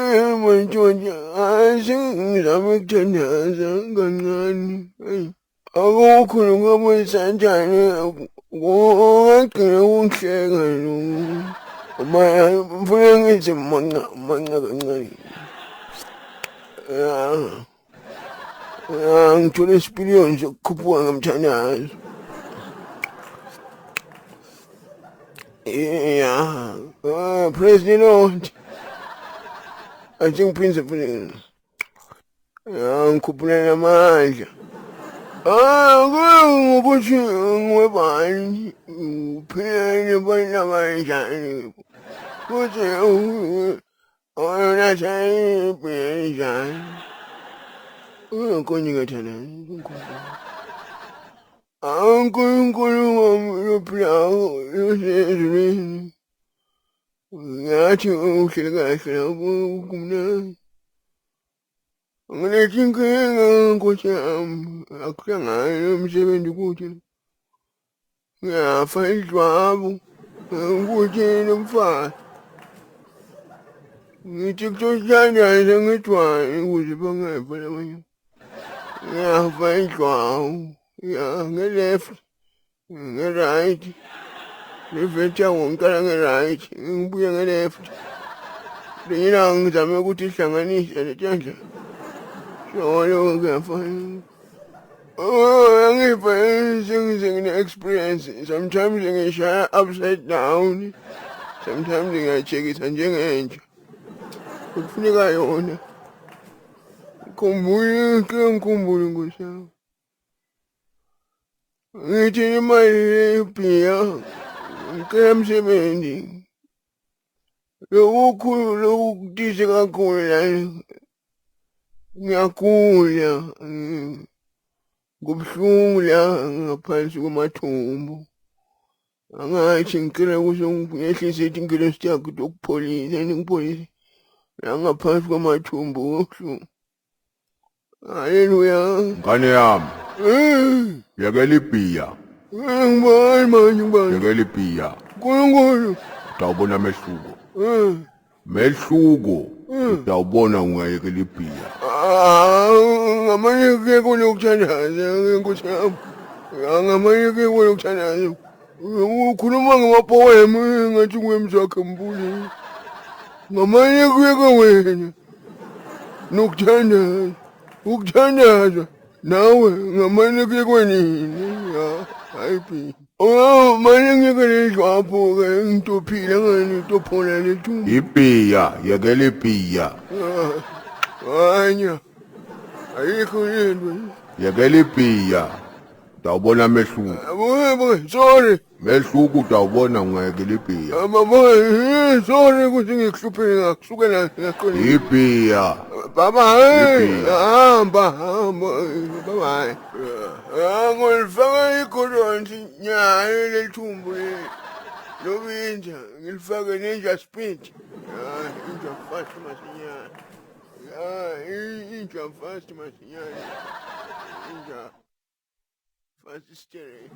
Mhlonishwa asengizama ukuthandaza kancane. Akukho Ngobe sanjani kungagcina kungihleka lo. Manje ngifuna ngithi manca kancane. Ngithole isipiliyoni sokukhuphuka ngomthandazo. Praise the Lord. Asengiphindze futhi. Ngikhuphulana amandla. Ngokuthi ngwebani uphilele abantu abanjani. Futhi nathi njani. Ungakhoni ngathandana. uNkulunkulu wami lophilayo yosezulwini. Ngathi uhleli kahle lapho kumnandi. Ngilethi inkinga Nkosi yami, akuhlangani umsebenzi kuthi. Ngiyafa idlwabu, ngikuthini mfazi. Ngithi kutosithandaza ngedwane ukuze bangefa labanye. Ngiyafa idlwabu, nge-left, nge-right. Left yawo ngiqala nge-right, ngibuye nge-left. Lena ngizame ukuthi ihlanganise lethandla. Solo ngiyafana. Angiva ngine-experience. Sometimes ngishaya upside down. Sometimes ngiyachekisa njengenja. Kufuneka yona. Ngikhumbule Nkosi yami. Ngithi imali ebhiya. Ngicela umsebenzi. Lokhu kutise kakhulu lana. Ngiyagula. Kubuhlungu la ngaphansi kwamathumbu. Angathi ngicela ngehlise inkilo yakho dokupholisa ngipholise. La ngaphansi kwamathumbu kubuhlungu. Haleluya. Ngane yami. Yakela ibhiya. Ngibani manje ngibani. Yakela ibhiya. Nkulunkulu. Utawubona amehluko. Mehluko. Utawubona ungayekela ibhiya. Ngamanye kuyeke lokuthandaza Nkosi yami. Ngamanye kuyeke lokuthandaza. Ukhuluma ngamapoem ngathi kuyemzakhe mbuli. Ngamanye kuyeke wena. Nokuthandaza. Ukuthandaza. Nawe ngamanye kuyeke nini. Hayi. Manje ngiyekele idlwabu ke ngitophile ngani tophola lethu. Ibhiya, yakela ibhiya. Anya. Ayikho yini. Yakela ibhiya. Utawubona amehluko. Sorry. Mehluko utawubona ungayekela ibhiya. Sorry ukuthi ngikuhluphile ngakusukela ngaqonda. Ibhiya. Baba, hamba. Bye. Ngilifaka ikolonti nyayo lethumbu lobinja. Ngilifaka ninja speed. Inja fast masinyane. Inja fast masinyane. Inja fast steering.